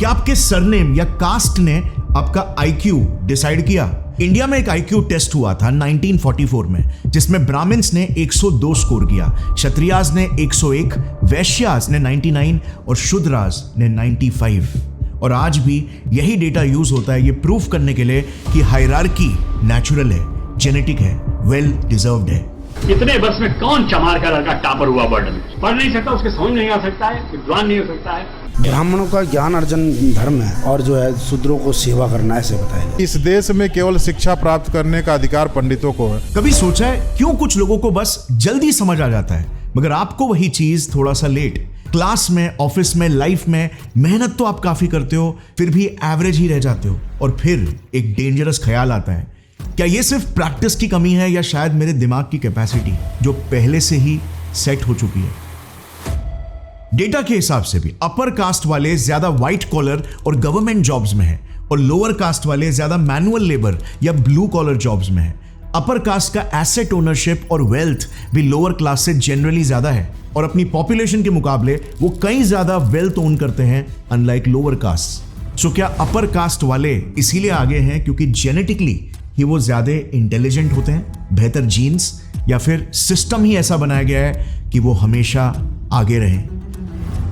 क्या आपके सरनेम या कास्ट ने आपका आईक्यू डिसाइड किया? इंडिया में एक आईक्यू टेस्ट हुआ था 1944 में, जिसमें ब्राह्मण्स ने 102 स्कोर किया, क्षत्रियाज ने 101, वैश्याज ने 99 और शूद्राज ने 95। और आज भी यही डेटा यूज होता है ये प्रूफ करने के लिए कि हायरार्की नेचुरल है, जेनेटिक है, वेल डिजर्व्ड है। इतने वर्ष में कौन चमार का लड़का टॉपर हुआ वर्ल्ड में? पढ़ नहीं सकता, उसके समझ नहीं आ सकता है, विद्वान नहीं हो सकता है। ब्राह्मणों का ज्ञान अर्जन धर्म है और जो है शूद्रों को सेवा करना, ऐसे बताया। इस देश में केवल शिक्षा प्राप्त करने का अधिकार पंडितों को है। कभी सोचा है क्यों कुछ लोगों को बस जल्दी समझ आ जाता है मगर आपको वही चीज थोड़ा सा लेट? क्लास में, ऑफिस में, लाइफ में मेहनत तो आप काफी करते हो, फिर भी एवरेज ही रह जाते हो। और फिर एक डेंजरस ख्याल आता है, क्या ये सिर्फ प्रैक्टिस की कमी है या शायद मेरे दिमाग की कैपेसिटी जो पहले से ही सेट हो चुकी है? डेटा के हिसाब से भी अपर कास्ट वाले ज्यादा व्हाइट कॉलर और गवर्नमेंट जॉब्स में हैं और लोअर कास्ट वाले ज्यादा मैनुअल लेबर या ब्लू कॉलर जॉब्स में हैं। अपर कास्ट का एसेट ओनरशिप और वेल्थ भी लोअर क्लास से जनरली ज्यादा है और अपनी पॉपुलेशन के मुकाबले वो कई ज्यादा वेल्थ ओन करते हैं अनलाइक लोअर कास्ट। सो क्या अपर कास्ट वाले इसीलिए आगे हैं क्योंकि जेनेटिकली ही वो ज्यादा इंटेलिजेंट होते हैं, बेहतर जीन्स, या फिर सिस्टम ही ऐसा बनाया गया है कि वो हमेशा आगे रहें?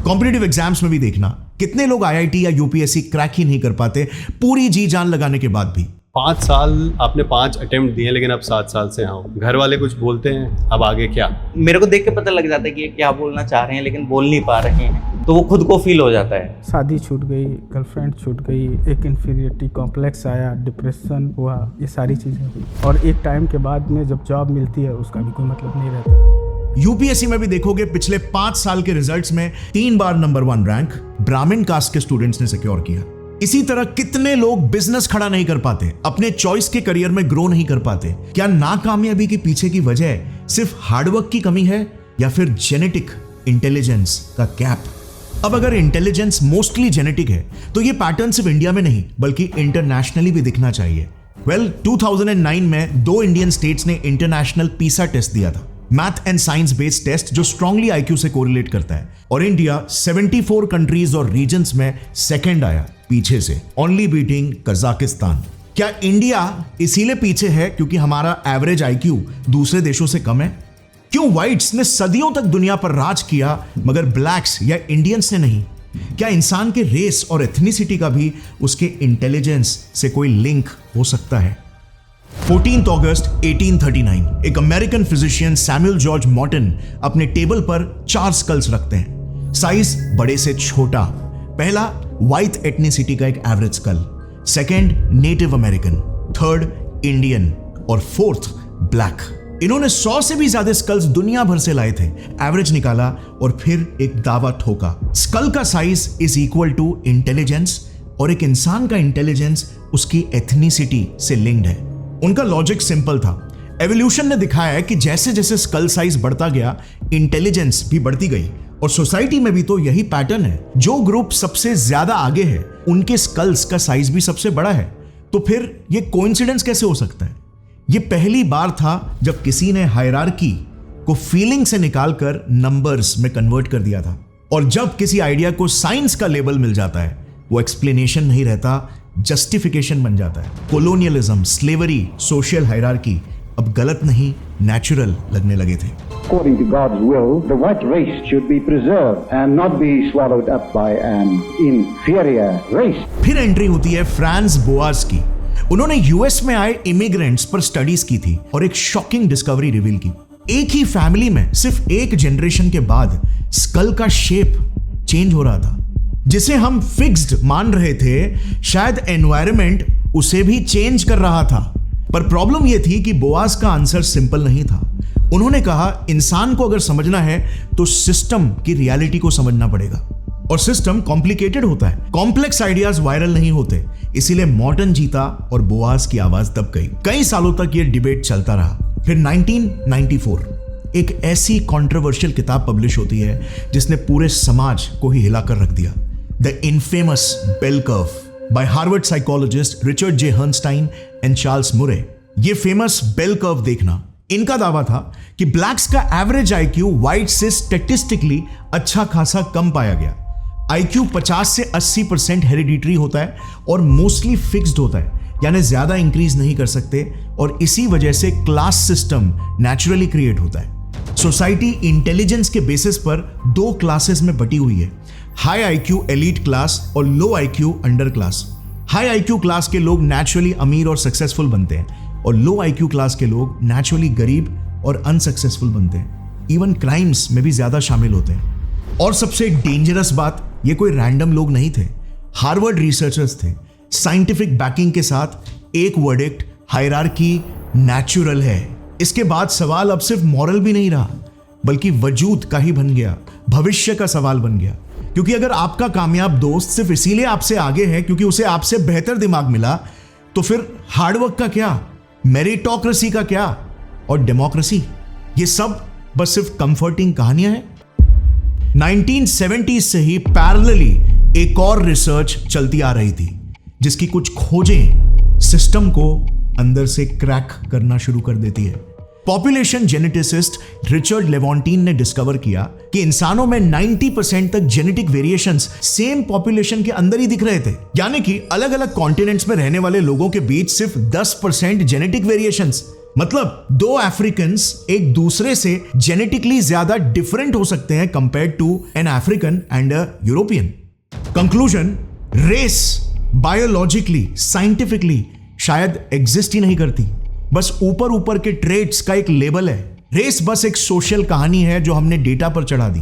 कॉम्पिटिटिव एग्जाम्स में भी देखना, कितने लोग आईआईटी या यूपीएससी क्रैक ही नहीं कर पाते पूरी जी जान लगाने के बाद भी। 5 साल आपने 5 अटेम्प्ट दिए लेकिन अब 7 साल से आओ, घर वाले कुछ बोलते हैं, अब आगे क्या? मेरे को देख के पता लग जाता है कि ये क्या बोलना चाह रहे हैं लेकिन बोल नहीं पा रहे हैं, तो वो खुद को फील हो जाता है। शादी छूट गई, गर्लफ्रेंड छूट गई, एक इन्फीरियरिटी कॉम्प्लेक्स आया, डिप्रेशन हुआ, ये सारी चीज़ें हुई। और एक टाइम के बाद में जब जॉब मिलती है उसका भी कोई मतलब नहीं रहता। यूपीएससी में भी देखोगे पिछले 5 साल के रिजल्ट्स में 3 बार नंबर 1 रैंक ब्राह्मण कास्ट के स्टूडेंट्स ने सिक्योर किया। इसी तरह कितने लोग बिजनेस खड़ा नहीं कर पाते, अपने चॉइस के करियर में ग्रो नहीं कर पाते? क्या नाकामयाबी के पीछे की वजह सिर्फ हार्डवर्क की कमी है या फिर जेनेटिक इंटेलिजेंस का गैप? अब अगर इंटेलिजेंस मोस्टली जेनेटिक है तो ये पैटर्न सिर्फ इंडिया में नहीं बल्कि इंटरनेशनली भी दिखना चाहिए। 2009 में 2 इंडियन स्टेट्स ने इंटरनेशनल पीसा टेस्ट दिया था, math and science based test जो स्ट्रांगली आईक्यू से कोरिलेट करता है, और इंडिया 74 कंट्रीज और रीजन्स में सेकंड आया पीछे से, ओनली बीटिंग कजाकिस्तान। क्या इंडिया इसीलिए पीछे है क्योंकि हमारा एवरेज आईक्यू दूसरे देशों से कम है? क्यों व्हाइट्स ने सदियों तक दुनिया पर राज किया मगर ब्लैक्स या इंडियंस ने नहीं? क्या इंसान के रेस और एथनिसिटी का भी उसके इंटेलिजेंस से कोई लिंक हो सकता है? 14 अगस्त 1839 एक American physician Samuel George Morton अपने टेबल पर 4 स्कल्स रखते हैं, साइज बड़े से छोटा। पहला व्हाइट एथनिसिटी का एक average skull, second native American, third Indian और फोर्थ ब्लैक। इन्होंने 100 से भी ज्यादा स्कल्स दुनिया भर से लाए थे, एवरेज निकाला और फिर एक दावा ठोका, स्कल का size is equal to intelligence और एक इंसान का इंटेलिजेंस उसकी एथनिसिटी से लिंक्ड है। उनका लॉजिक सिंपल था, एवोल्यूशन ने दिखाया है कि जैसे जैसे स्कल साइज बढ़ता गया इंटेलिजेंस भी बढ़ती गई, और सोसाइटी में भी तो यही पैटर्न है। जो ग्रुप सबसे ज्यादा आगे है उनके स्कल्स का साइज भी सबसे बड़ा है। तो फिर ये कोइंसिडेंस कैसे हो सकता है? ये पहली बार था जब किसी ने हायरार्की को फीलिंग से निकालकर नंबर्स में कन्वर्ट कर दिया था। और जब किसी आइडिया को साइंस का लेबल मिल जाता है वो एक्सप्लेनेशन नहीं रहता, जस्टिफिकेशन बन जाता है। कोलोनियलिज्म, स्लेवरी, सोशल हायरार्की अब गलत नहीं नेचुरल लगने लगे थे। According to God's will, the white race should be preserved and not be swallowed up by an inferior race. फिर एंट्री होती है फ्रांस बोआज की। उन्होंने यूएस में आए इमिग्रेंट्स पर स्टडीज की थी और एक शॉकिंग डिस्कवरी रिवील की। एक ही फैमिली में सिर्फ एक जनरेशन के बाद स्कल का शेप चेंज हो रहा था। जिसे हम फिक्स्ड मान रहे थे, शायद एनवायरनमेंट उसे भी चेंज कर रहा था। पर प्रॉब्लम यह थी कि बोआज का आंसर सिंपल नहीं था। उन्होंने कहा इंसान को अगर समझना है तो सिस्टम की रियलिटी को समझना पड़ेगा, और सिस्टम कॉम्प्लिकेटेड होता है, कॉम्प्लेक्स आइडियाज वायरल नहीं होते। इसीलिए मॉर्टन जीता और बोआज की आवाज दब गई। कई सालों तक यह डिबेट चलता रहा। फिर 1994 एक ऐसी कंट्रोवर्शियल किताब पब्लिश होती है जिसने पूरे समाज को ही हिलाकर रख दिया, the infamous bell curve by Harvard psychologist Richard J Herrnstein and Charles Murray. ये फेमस बेल कर्व देखना, इनका दावा था कि ब्लैक्स का एवरेज आईक्यू व्हाइट से स्टैटिस्टिकली अच्छा खासा कम पाया गया। IQ 50 से 80% हेरिडिटरी होता है और मोस्टली फिक्स्ड होता है, यानी ज्यादा इंक्रीज नहीं कर सकते, और इसी वजह से क्लास सिस्टम नेचुरली क्रिएट होता है। सोसाइटी इंटेलिजेंस के बेसिस पर 2 क्लासेस में बटी हुई है, हाई IQ एलीट क्लास और लो IQ under class. High IQ class के लोग नेचुरली अमीर और सक्सेसफुल बनते हैं और लो IQ क्लास के लोग नेचुरली गरीब और अनसक्सेसफुल बनते हैं, इवन क्राइम्स में भी ज्यादा शामिल होते हैं। और सबसे डेंजरस बात, ये कोई रैंडम लोग नहीं थे, हार्वर्ड रिसर्चर्स थे, साइंटिफिक बैकिंग के साथ। एक वर्डिक्ट, हायरार्की नेचुरल है। इसके बाद सवाल अब सिर्फ मॉरल भी नहीं रहा, बल्कि वजूद का ही बन गया, भविष्य का सवाल बन गया। क्योंकि अगर आपका कामयाब दोस्त सिर्फ इसीलिए आपसे आगे है क्योंकि उसे आपसे बेहतर दिमाग मिला, तो फिर हार्डवर्क का क्या, मेरिटोक्रेसी का क्या, और डेमोक्रेसी? ये सब बस सिर्फ कंफर्टिंग कहानियां हैं। 1970s से ही पैरेलली एक और रिसर्च चलती आ रही थी, जिसकी कुछ खोजें सिस्टम को अंदर से क्रैक करना शुरू कर देती है। पॉपुलेशन जेनेटिसिस्ट रिचर्ड लेवोंटीन ने डिस्कवर किया कि इंसानों में 90% तक जेनेटिक वेरिएशंस सेम पॉपुलेशन के अंदर ही दिख रहे थे, यानी कि अलग अलग कॉन्टिनेंट्स में रहने वाले लोगों के बीच सिर्फ 10% जेनेटिक वेरिएशंस। मतलब 2 अफ्रीकन्स एक दूसरे से जेनेटिकली ज्यादा डिफरेंट हो सकते हैं compared to an African and a European. Conclusion, race biologically, scientifically शायद एग्जिस्ट ही नहीं करती, बस ऊपर ऊपर के ट्रेट्स का एक लेबल है। रेस बस एक सोशल कहानी है जो हमने डेटा पर चढ़ा दी।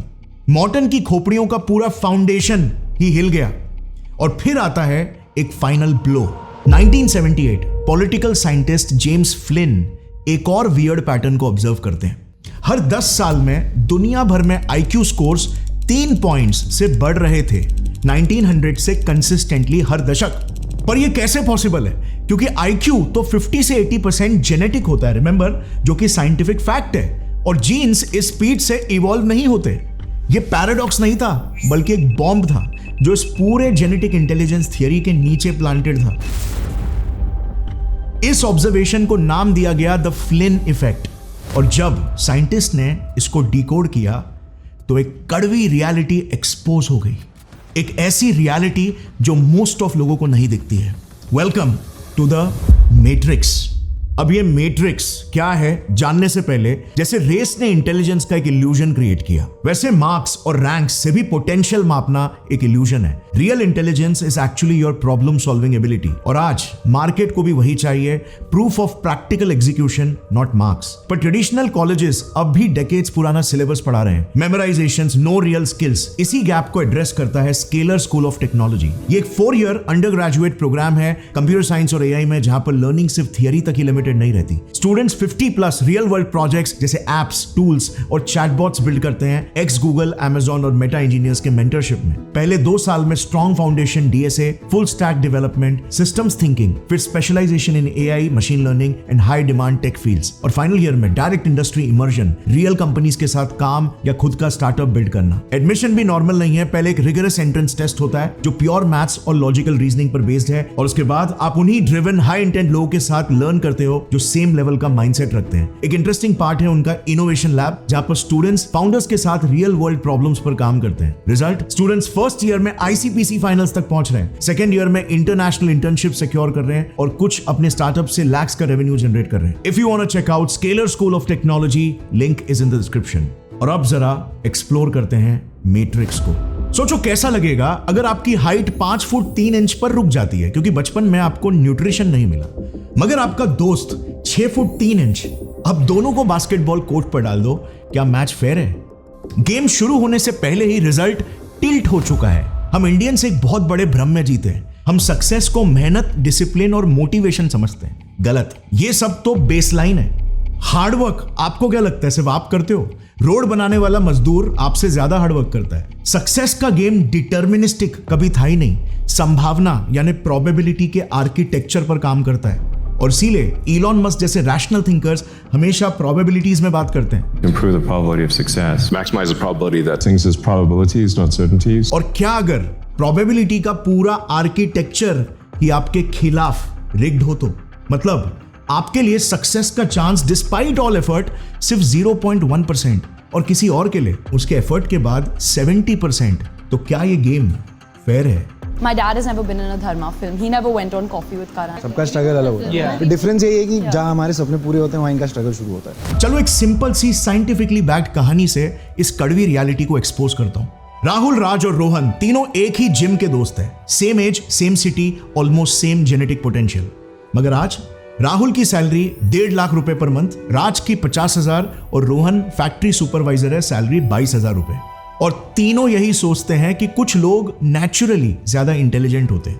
मॉर्टन की खोपड़ियों का पूरा फाउंडेशन ही हिल गया। और फिर आता है एक final blow. 1978 political scientist James Flint एक और वियर्ड पैटर्न को ऑब्जर्व करते हैं। हर 10 साल में दुनिया भर में IQ स्कोर्स 3 पॉइंट्स से बढ़ रहे थे 1900 से कंसिस्टेंटली हर दशक। पर यह कैसे पॉसिबल है? क्योंकि IQ तो 50 से 80% जेनेटिक होता है, रिमेंबर, जो कि साइंटिफिक फैक्ट है, और जीन्स इस स्पीड से इवॉल्व नहीं होते। यह पैराडॉक्स नहीं था, बल्कि एक बॉम्ब था जो इस पूरे जेनेटिक इंटेलिजेंस थियरी के नीचे प्लांटेड था। इस ऑब्जर्वेशन को नाम दिया गया द फ्लिन इफेक्ट, और जब साइंटिस्ट ने इसको डिकोड किया तो एक कड़वी रियलिटी एक्सपोज हो गई, एक ऐसी रियलिटी जो मोस्ट ऑफ लोगों को नहीं दिखती है। Welcome to the matrix. अब ये मैट्रिक्स क्या है जानने से पहले, जैसे रेस ने इंटेलिजेंस का एक इल्यूजन क्रिएट किया, वैसे मार्क्स और रैंक्स से भी पोटेंशियल मापना एक इल्यूजन है। Real intelligence is actually your problem solving ability, और आज मार्केट को भी वही चाहिए, proof of practical execution, not marks. पर ट्रेडिशनल कॉलेजेस अब भी डेकेड्स पुराना सिलेबस पढ़ा रहे हैं, मेमोराइजेशंस, नो रियल स्किल्स। इसी गैप को एड्रेस करता है स्केलर स्कूल ऑफ टेक्नोलॉजी। ये एक 4 ईयर अंडर ग्रेजुएट प्रोग्राम है कंप्यूटर साइंस और AI में, जहां पर लर्निंग सिर्फ थियरी तक ही लिमिटेड नहीं रहती। स्टूडेंट्स 50+ रियल वर्ल्ड प्रोजेक्ट्स जैसे एप्स, टूल्स और चैटबॉट्स बिल्ड करते हैं एक्स गूगल, Amazon और मेटा इंजीनियर्स के मेंटरशिप में। पहले 2 साल में strong foundation, DSA, full stack development, systems thinking, फिर specialization in AI, machine learning and high demand tech fields, और फाइनल ईयर में direct industry immersion, real companies के साथ काम या खुद का स्टार्टअप बिल्ड करना। एडमिशन भी नॉर्मल नहीं है, पहले एक रिगरस एंट्रेंस टेस्ट होता है जो प्योर मैथ्स और लॉजिकल रीजनिंग पर बेस्ड है, और उसके बाद आप उन्हीं ड्रिवन हाई इंटेंट लोगों के साथ लर्न करते हो जो सेम लेवल का माइंडसेट रखते हैं। एक इंटरेस्टिंग पार्ट है उनका इनोवेशन लैब, जहां पर स्टूडेंट्स फाउंडर्स के साथ रियल वर्ल्ड प्रॉब्लम्स पर काम करते हैं। रिजल्ट, स्टूडेंट्स फर्स्ट ईयर में ICPC फाइनल्स तक पहुंच रहे हैं, सेकंड ईयर में इंटरनेशनल इंटर्नशिप सिक्योर कर रहे हैं, और कुछ अपने स्टार्टअप से लैक्स का रेवेन्यू जनरेट कर रहे हैं। If you want to check out Scaler school of technology, link is in the description. और अब जरा एक्सप्लोर करते हैं मैट्रिक्स को। सोचो कैसा लगेगा अगर आपकी हाइट 5 फुट 3 इंच पर रुक जाती है क्योंकि बचपन में आपको न्यूट्रिशन नहीं मिला, मगर आपका दोस्त 6 फुट 3 इंच। अब दोनों को बास्केटबॉल कोर्ट पर डाल दो, क्या मैच फेयर है? गेम शुरू होने से पहले ही रिजल्ट टिल्ट हो चुका है। हम इंडियंस एक बहुत बड़े भ्रम में जीते हैं। हम सक्सेस को मेहनत, डिसिप्लिन और मोटिवेशन समझते हैं। गलत। ये सब तो बेसलाइन है। हार्डवर्क आपको क्या लगता है सिर्फ आप करते हो? रोड बनाने वाला मजदूर आपसे ज्यादा हार्डवर्क करता है। सक्सेस का गेम डिटर्मिनिस्टिक कभी था ही नहीं, संभावना यानी प्रोबेबिलिटी के आर्किटेक्चर पर काम करता है। और इसीलिए इलॉन मस्क जैसे रैशनल थिंकर्स हमेशा प्रोबेबिलिटीज में बात करते हैं। Improve the probability of success. Maximize the probability that things is probabilities, not certainties. और क्या अगर प्रोबेबिलिटी का पूरा आर्किटेक्चर ही आपके खिलाफ रिग्ड हो तो? मतलब आपके लिए सक्सेस का चांस डिस्पाइट ऑल एफर्ट सिर्फ 0.1% और किसी और के लिए उसके एफर्ट के बाद 70%। तो क्या ये गेम फेयर है? My dad has never been in a Dharma film. He never went on coffee with Karan. सबका स्ट्रगल अलग होता है। डिफरेंस यही है कि जहाँ हमारे सपने पूरे होते हैं वहाँ इनका स्ट्रगल शुरू होता है। चलो एक सिंपल सी साइंटिफिकली बैक्ड कहानी से इस कड़वी रियलिटी को एक्सपोज करता हूँ। राहुल, राज और रोहन तीनों एक ही जिम के दोस्त हैं। Same age, same city, almost same genetic potential. मगर आज राहुल की सैलरी 1.5 लाख रुपए पर मंथ, राज की 50,000 और रोहन फैक्ट्री सुपरवाइजर है, सैलरी 22,000 रुपए। और तीनों यही सोचते हैं कि कुछ लोग नेचुरली ज्यादा इंटेलिजेंट होते हैं।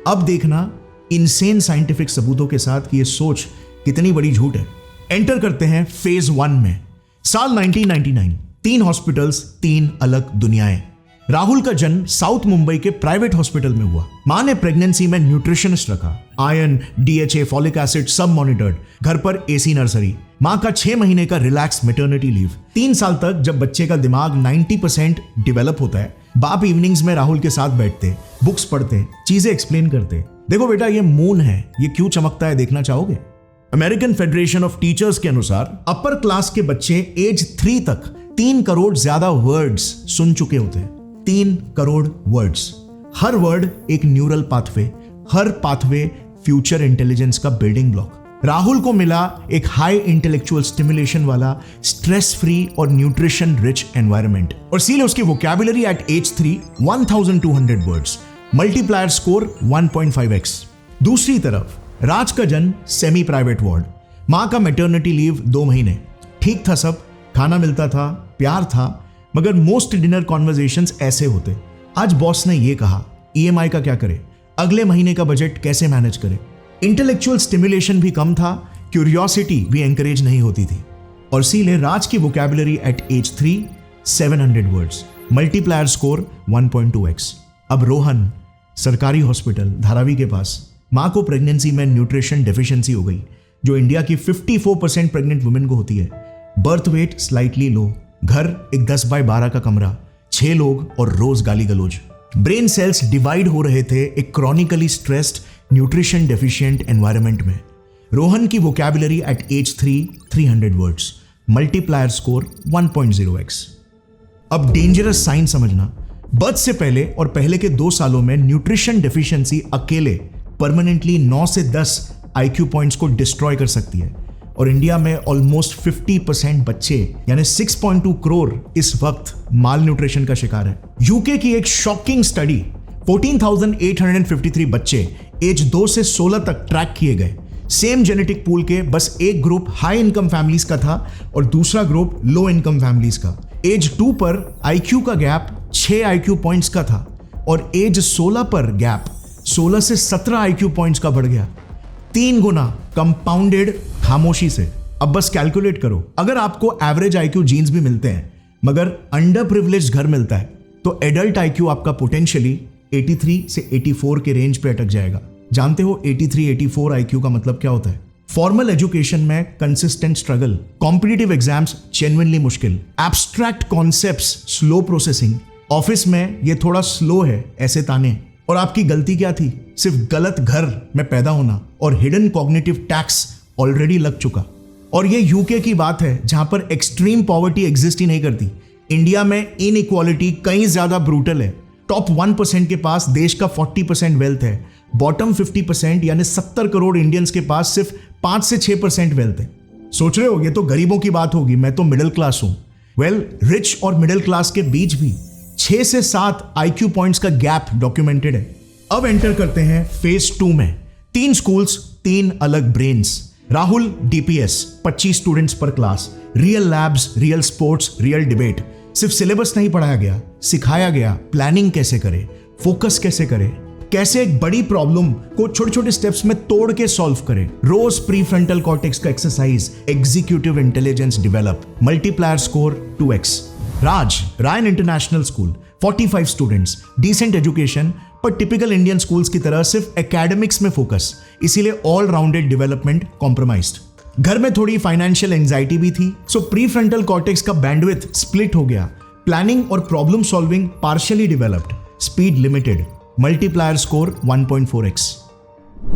अब देखना इनसेन साइंटिफिक सबूतों के साथ कि ये सोच कितनी बड़ी झूठ है। एंटर करते हैं फेज 1 में। साल 1999, 3 हॉस्पिटल्स, 3 अलग दुनियाएं। राहुल का जन्म साउथ मुंबई के प्राइवेट हॉस्पिटल में हुआ। मां ने प्रेगनेंसी में न्यूट्रिशनिस्ट रखा, आयरन, DHA, फॉलिक एसिड सब मॉनिटर्ड, घर पर AC नर्सरी, मां का 6 महीने का रिलैक्स मैटरनिटी लीव। 3 साल तक जब बच्चे का दिमाग 90% डेवलप होता है, बाप इवनिंग्स में राहुल के साथ बैठते, बुक्स पढ़ते, चीजें एक्सप्लेन करते। देखो बेटा, ये मून है, ये क्यों चमकता है देखना चाहोगे? अमेरिकन फेडरेशन ऑफ टीचर्स के अनुसार अपर क्लास के बच्चे एज 3 तक 3 करोड़ ज्यादा वर्ड्स सुन चुके होते हैं। 3 करोड़ वर्ड्स। हर वर्ड एक न्यूरल पाथवे, हर पाथवे फ्यूचर इंटेलिजेंस का बिल्डिंग ब्लॉक। राहुल को मिला एक हाई इंटेलेक्चुअल स्टिमुलेशन वाला स्ट्रेस फ्री और न्यूट्रिशन रिच एनवायरनमेंट, और इसीलिए उसकी vocabulary at age 3 1200 words, multiplier score 1.5x। दूसरी तरफ राज का जन्म सेमी प्राइवेट वार्ड, मां का मैटरनिटी लीव 2 महीने, ठीक था सब, खाना मिलता था, प्यार था, मगर मोस्ट डिनर कॉन्वर्जेशंस ऐसे होते। आज बॉस ने ये कहा, EMI का क्या करे, अगले महीने का बजट कैसे मैनेज करे। इंटेलेक्चुअल स्टिमुलेशन भी कम था, क्यूरियोसिटी भी एंकरेज नहीं होती थी, और इसीलिए राज की vocabulary at age 3 700 words, multiplier score 1.2x। अब रोहन, सरकारी हॉस्पिटल धारावी के पास, मां को प्रेगनेंसी में न्यूट्रिशन डेफिशिएंसी हो गई, जो इंडिया की 54% प्रेग्नेंट वुमेन को होती है। बर्थ वेट स्लाइटली लो, घर एक 10 बाय 12 का कमरा, 6 लोग और रोज गाली गलोज। ब्रेन सेल्स डिवाइड हो रहे थे एक chronically stressed, nutrition deficient environment में। रोहन की vocabulary at age 3 300 words, multiplier score 1.0x। अब डेंजरस साइन समझना, बर्थ से पहले और पहले के 2 सालों में न्यूट्रिशन डेफिशिएंसी अकेले परमानेंटली 9 से 10 IQ पॉइंट्स को डिस्ट्रॉय कर सकती है, और इंडिया में ऑलमोस्ट 50% बच्चे यानी 6.2 करोड़ इस वक्त माल न्यूट्रिशन का शिकार है। यूके की एक शॉकिंग स्टडी, 14,853 बच्चे एज 2 से 16 तक ट्रैक किए गए। सेम जेनेटिक पूल के बस एक ग्रुप हाई इनकम फैमिलीज का था और दूसरा ग्रुप लो इनकम फैमिलीज का। एज 2 पर IQ का गैप 6 IQ पॉइंट्स का था, और एज 16 पर गैप 16 से 17 IQ पॉइंट्स का बढ़ गया, 3 गुना कंपाउंडेड खामोशी से। अब बस कैलकुलेट करो, अगर आपको एवरेज IQ जीन्स भी मिलते हैं मगर अंडर प्रिविलेज्ड घर मिलता है, तो एडल्ट IQ आपका पोटेंशियली 83 से 84 के रेंज पे अटक जाएगा। जानते हो 83-84 IQ का मतलब क्या होता है? फॉर्मल एजुकेशन में consistent struggle, competitive exams genuinely मुश्किल, abstract concepts slow processing, office में ये थोड़ा स्लो है ऐसे ताने। और आपकी गलती क्या थी? सिर्फ गलत घर में पैदा होना, और हिडन कॉग्निटिव टैक्स ऑलरेडी लग चुका। और ये यूके की बात है जहां पर एक्सट्रीम पॉवर्टी एग्जिस्ट ही नहीं करती। इंडिया में इनइक्वालिटी कहीं ज्यादा ब्रूटल है। टॉप 1% के पास देश का 40% वेल्थ है, बॉटम 50% यानी 70 करोड़ इंडियंस के पास सिर्फ 5 से 6% वेल्थ है। सोच रहे हो ये तो गरीबों की बात होगी, मैं तो मिडिल क्लास हूं। वेल, रिच और मिडिल क्लास के बीच भी 6 से 7 IQ पॉइंट्स का गैप डॉक्यूमेंटेड है। अब एंटर करते हैं फेज 2 में। 3 स्कूल्स, 3 अलग ब्रेन्स। राहुल DPS, 25 स्टूडेंट्स पर class, real labs, real sports, real debate. सिर्फ सिलेबस नहीं पढ़ाया गया, सिखाया गया प्लानिंग कैसे करे, फोकस कैसे करे, कैसे एक बड़ी प्रॉब्लम को छोटे छोटे स्टेप्स में तोड़ के सॉल्व करे। रोज प्री फ्रंटल कॉर्टेक्स का exercise, executive intelligence develop, multiplier score 2x। Ryan international school, 45 students, decent education, पर टिपिकल इंडियन स्कूल्स की तरह सिर्फ एकेडमिक्स में फोकस, इसीलिए ऑल राउंडेड डेवलपमेंट कॉम्प्रोमाइज्ड। घर में थोड़ी फाइनेंशियल एंजाइटी भी थी, सो प्री फ्रंटल कॉर्टेक्स का बैंडविड्थ स्प्लिट हो गया, प्लानिंग और problem solving partially developed, speed limited, multiplier score 1.4x।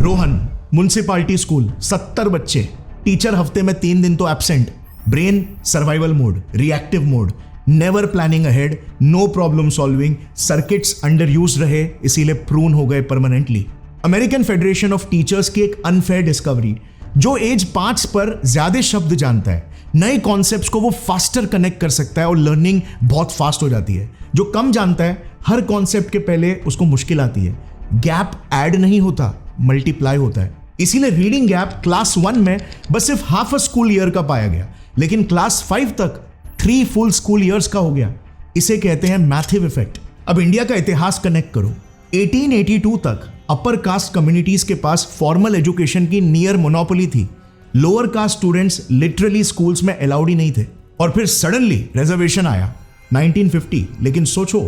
Rohan, municipality school, 70 बच्चे, टीचर हफ्ते में 3 दिन तो absent, brain survival mode, reactive mode, never planning ahead, no problem solving, circuits under use रहे इसीलिए प्रून हो गए permanently. American Federation of Teachers की एक अनफेयर डिस्कवरी, जो एज 5 पर ज्यादा शब्द जानता है, नए कॉन्सेप्ट्स को वो फास्टर कनेक्ट कर सकता है और लर्निंग बहुत फास्ट हो जाती है। जो कम जानता है, हर कॉन्सेप्ट के पहले उसको मुश्किल आती है। गैप ऐड नहीं होता, मल्टीप्लाई होता है। इसीलिए रीडिंग गैप क्लास 1 में बस सिर्फ हाफ अ स्कूल ईयर का पाया गया, लेकिन क्लास 5 तक 3 फुल स्कूल ईयर्स का हो गया। इसे कहते हैं मैथिव इफेक्ट। अब इंडिया का इतिहास कनेक्ट करो। 1882 तक अपर कास्ट कम्युनिटीज के पास फॉर्मल एजुकेशन की नियर मोनोपोली थी। Lower caste students literally schools में अलाउड ही नहीं थे। और फिर सडनली रिजर्वेशन आया 1950। लेकिन सोचो,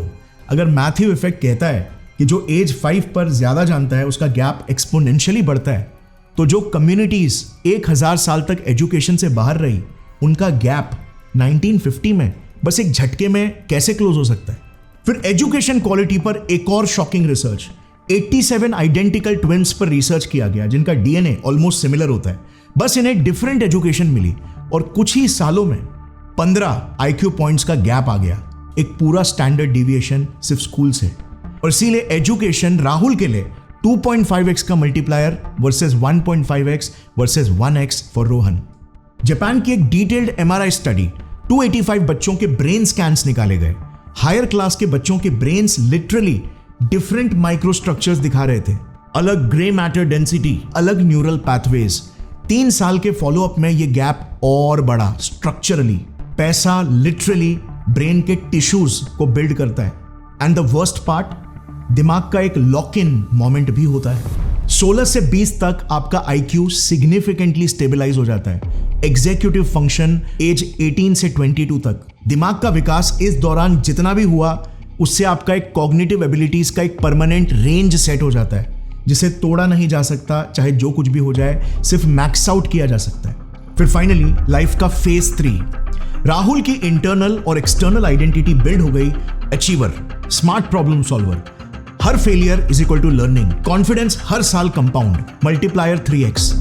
अगर मैथ्यू इफेक्ट कहता है कि जो एज 5 पर ज्यादा जानता है उसका गैप एक्सपोनेंशियली बढ़ता है, तो जो कम्युनिटीज 1000 साल तक एजुकेशन से बाहर रही, उनका गैप 1950 में बस एक झटके में कैसे क्लोज हो सकता है। फिर एजुकेशन क्वालिटी पर एक और शॉकिंग रिसर्च। 87 आइडेंटिकल ट्विंस पर रिसर्च किया गया जिनका डीएनए ऑलमोस्ट सिमिलर होता है, बस इन्हें डिफरेंट एजुकेशन मिली और कुछ ही सालों में 15 IQ पॉइंट्स का गैप आ गया। एक पूरा स्टैंडर्ड डिविएशन सिर्फ स्कूल से। और इसीलिए एजुकेशन राहुल के लिए 2.5x का multiplier versus 1.5x versus 1x for Rohan. Japan की एक डिटेल्ड MRI स्टडी, 285 बच्चों के ब्रेन स्कैन्स निकाले गए। हायर क्लास के बच्चों के ब्रेन्स लिटरली डिफरेंट माइक्रोस्ट्रक्चर्स दिखा रहे थे, अलग ग्रे मैटर डेंसिटी, अलग न्यूरल पैथवेज। 3 साल के फॉलोअप में यह गैप और बढ़ा स्ट्रक्चरली। पैसा लिटरली ब्रेन के टिश्यूज को बिल्ड करता है। एंड द वर्स्ट पार्ट, दिमाग का एक लॉक इन मोमेंट भी होता है। 16 से 20 तक आपका IQ सिग्निफिकेंटली स्टेबलाइज हो जाता है। एग्जीक्यूटिव फंक्शन एज 18 से 22 तक। दिमाग का विकास इस दौरान जितना भी हुआ, उससे आपका एक कॉग्निटिव एबिलिटीज का एक परमानेंट रेंज सेट हो जाता है, जिसे तोड़ा नहीं जा सकता। चाहे जो कुछ भी हो जाए, सिर्फ मैक्स आउट किया जा सकता है। फिर फाइनली लाइफ का फेज 3। राहुल की इंटरनल और एक्सटर्नल आइडेंटिटी बिल्ड हो गई। अचीवर, स्मार्ट प्रॉब्लम सॉल्वर, हर failure is equal to learning, confidence हर साल कंपाउंड, मल्टीप्लायर 3x।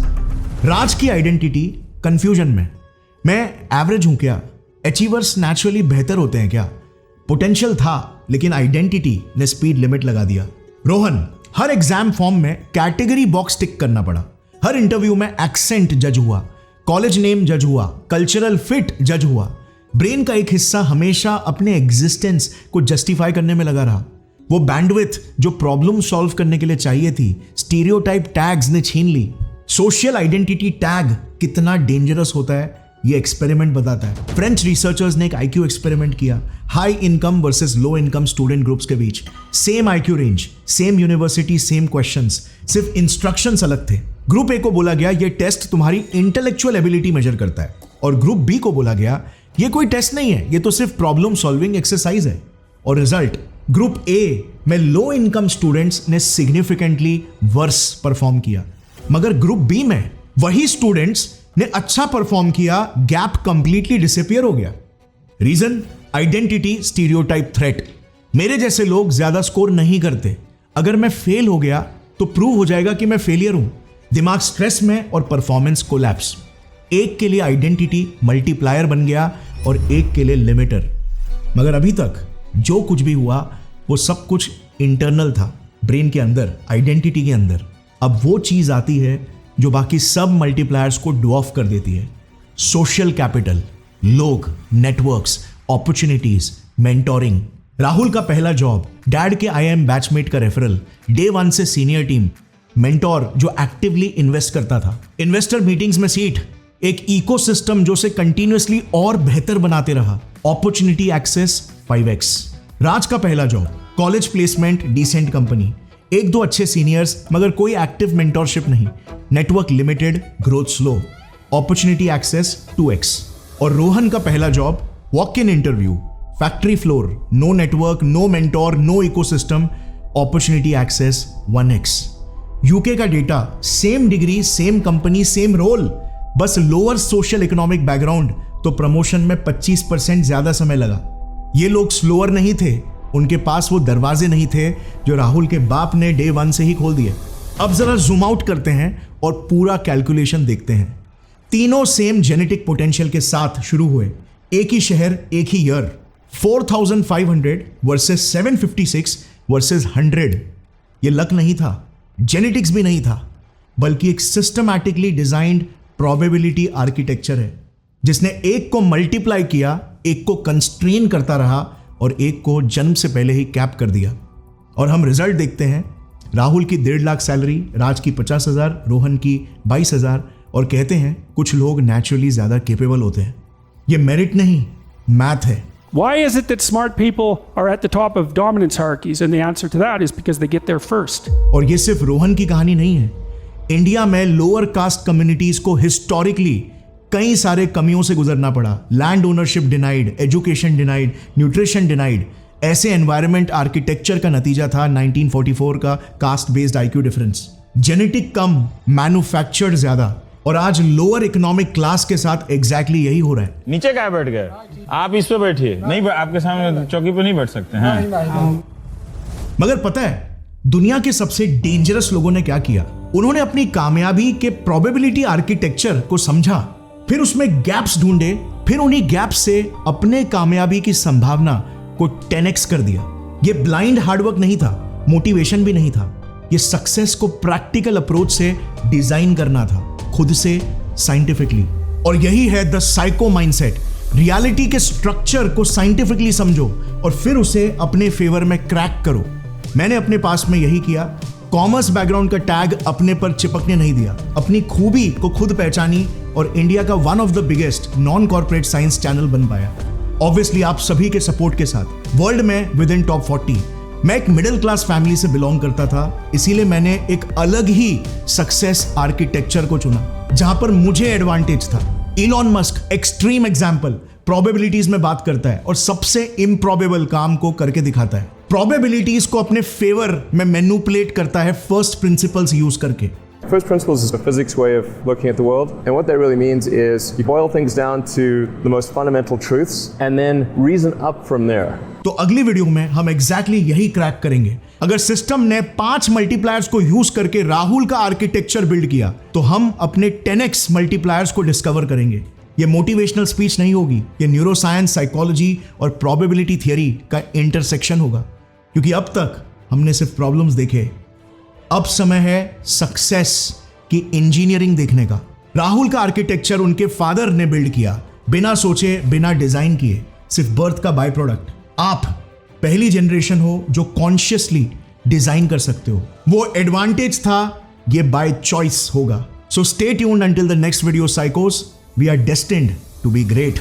राज की आइडेंटिटी कंफ्यूजन में, मैं एवरेज हूं क्या? अचीवर्स नेचुरली बेहतर होते हैं क्या? पोटेंशियल था, लेकिन आइडेंटिटी ने स्पीड लिमिट लगा दिया। रोहन, हर एग्जाम फॉर्म में कैटेगरी बॉक्स टिक करना पड़ा। हर इंटरव्यू में एक्सेंट जज हुआ, कॉलेज नेम जज हुआ, कल्चरल फिट जज हुआ। ब्रेन का एक हिस्सा हमेशा अपने एग्जिस्टेंस को जस्टिफाई करने में लगा रहा। वो बैंडविड्थ जो प्रॉब्लम सॉल्व करने के लिए चाहिए थी, स्टीरियोटाइप टैग्स ने छीन ली। सोशल आइडेंटिटी टैग कितना डेंजरस होता है, ये एक्सपेरिमेंट बताता है। फ्रेंच रिसर्चर्स ने एक IQ एक्सपेरिमेंट किया, high income versus low income student groups के बीच। Same IQ range, same university, same questions, सिर्फ इंस्ट्रक्शंस अलग थे। ग्रुप ए को बोला गया ये टेस्ट तुम्हारी इंटेलेक्चुअल एबिलिटी मेजर करता है, और ग्रुप बी को बोला गया ये कोई टेस्ट नहीं है, ये तो सिर्फ प्रॉब्लम सॉल्विंग एक्सरसाइज है। और रिजल्ट, ग्रुप ए में लो इनकम स्टूडेंट्स ने सिग्निफिकेंटली वर्स परफॉर्म किया, मगर ग्रुप बी में वही स्टूडेंट्स ने अच्छा परफॉर्म किया, गैप कंप्लीटली डिसअपीयर हो गया। Reason, identity stereotype threat. मेरे जैसे लोग ज्यादा स्कोर नहीं करते, अगर मैं फेल हो गया तो प्रूव हो जाएगा कि मैं फेलियर हूं। दिमाग स्ट्रेस में और परफॉर्मेंस कोलैप्स। एक के लिए आइडेंटिटी मल्टीप्लायर बन गया और एक के लिए लिमिटर। मगर अभी तक जो कुछ भी हुआ वो सब कुछ इंटरनल था, ब्रेन के अंदर, आइडेंटिटी के अंदर। अब वो चीज आती है जो बाकी सब मल्टीप्लायर्स को ड्वार्फ कर देती है। सोशल कैपिटल, लोग, नेटवर्क्स, अपॉर्चुनिटीज, मेंटोरिंग। राहुल का पहला जॉब, डैड के IIM बैचमेट का रेफरल, डे 1 से सीनियर टीम, मेंटोर जो एक्टिवली इन्वेस्ट करता था, इन्वेस्टर मीटिंग्स में सीट, एक इकोसिस्टम जो से कंटिन्यूअसली और बेहतर बनाते रहा, अपॉर्चुनिटी एक्सेस 5x। राज का पहला job, college placement, decent company, 1-2 अच्छे सीनियर्स मगर कोई एक्टिव मेंटोरशिप नहीं, network limited, growth slow, opportunity access 2x। और रोहन का पहला job, walk in interview, factory floor, no network, no mentor, no ecosystem, opportunity access 1x। UK का data, same degree, same company, same role, बस lower social economic background, तो promotion में 25% ज्यादा समय लगा। ये लोग स्लोअर नहीं थे, उनके पास वो दरवाजे नहीं थे जो राहुल के बाप ने डे 1 से ही खोल दिए। अब जरा जूम आउट करते हैं और पूरा कैलकुलेशन देखते हैं। तीनों सेम जेनेटिक पोटेंशियल के साथ शुरू हुए, एक ही शहर, एक ही ईयर, 4,500 वर्सेस 756 वर्सेस 100। ये लक नहीं था, जेनेटिक्स भी नहीं था, बल्कि एक सिस्टमैटिकली डिजाइंड प्रोबेबिलिटी आर्किटेक्चर है जिसने एक को मल्टीप्लाई किया, एक को कंस्ट्रेन करता रहा और एक को जन्म से पहले ही कैप कर दिया। और हम रिजल्ट देखते हैं, राहुल की 1.5 लाख सैलरी, राज की 50,000, रोहन की 22,000, और कहते हैं कुछ लोग नेचुरली ज्यादा केपेबल होते हैं। ये मेरिट नहीं, मैथ है। Why is it that smart people are at the top of dominance hierarchies? And the answer to that is because they get there first. और ये सिर्फ रोहन की कहानी नहीं है। इंडिया में लोअर कास्ट कम्युनिटीज को हिस्टोरिकली कई सारे कमियों से गुजरना पड़ा। Land ownership denied, education denied, nutrition denied. ऐसे एनवायरमेंट आर्किटेक्चर का नतीजा था 1944 का caste based IQ difference. Genetic कम, मैन्युफैक्चर्ड ज्यादा, और आज लोअर इकोनॉमिक क्लास के साथ एग्जैक्टली यही हो रहा है। नीचे क्या बैठ गए आप? इस पे बैठिए। नहीं, आपके सामने चौकी पे नहीं बैठ सकते हैं। मगर पता है दुनिया के सबसे डेंजरस लोगों ने क्या किया? उन्होंने अपनी कामयाबी के प्रोबेबिलिटी आर्किटेक्चर को समझा, फिर उसमें गैप्स ढूंढे, फिर उन्हीं गैप्स से अपने कामयाबी की संभावना को 10x कर दिया। ये ब्लाइंड हार्डवर्क नहीं था, मोटिवेशन भी नहीं था, ये सक्सेस को प्रैक्टिकल अप्रोच से डिजाइन करना था, खुद से साइंटिफिकली। और यही है द साइको माइंडसेट। रियलिटी के स्ट्रक्चर को साइंटिफिकली समझो और फिर उसे अपने फेवर में क्रैक करो। मैंने अपने पास में यही किया। कॉमर्स बैकग्राउंड का टैग अपने पर चिपकने नहीं दिया, अपनी खूबी को खुद पहचानी और इंडिया का one of the biggest non corporate science channel बन पाया। ऑब्वियसली आप सभी के सपोर्ट के साथ। वर्ल्ड में विद इन टॉप 40। मैं एक मिडिल क्लास फैमिली से बिलोंग करता था, इसीलिए मैंने एक अलग ही सक्सेस आर्किटेक्चर को चुना जहां पर मुझे एडवांटेज था। Elon Musk extreme example, probabilities में बात करता है और सबसे इम्प्रॉबेबल काम को करके दिखाता है। प्रोबेबिलिटीज को अपने फेवर में मैनिपुलेट करता है फर्स्ट प्रिंसिपल्स यूज करके। First principles is a physics way of looking at the world, and what that really means is you boil things down to the most fundamental truths and then reason up from there. तो अगली video में हम exactly यही crack करेंगे। अगर system ने 5 multipliers को use करके राहुल का आर्किटेक्चर बिल्ड किया, तो हम अपने 10x मल्टीप्लायर्स को डिस्कवर करेंगे। ये मोटिवेशनल स्पीच नहीं होगी, ये न्यूरोसाइंस, साइकोलॉजी और प्रोबेबिलिटी थियरी का इंटरसेक्शन होगा, क्योंकि अब तक हमने सिर्फ प्रॉब्लम्स देखे, अब समय है सक्सेस की इंजीनियरिंग देखने का। राहुल का आर्किटेक्चर उनके फादर ने बिल्ड किया, बिना सोचे, बिना डिजाइन किए, सिर्फ बर्थ का बाय प्रोडक्ट। आप पहली जनरेशन हो जो कॉन्शियसली डिजाइन कर सकते हो। वो एडवांटेज था, ये बाय चॉइस होगा। So stay tuned until the next video साइकोस। We are destined to be great.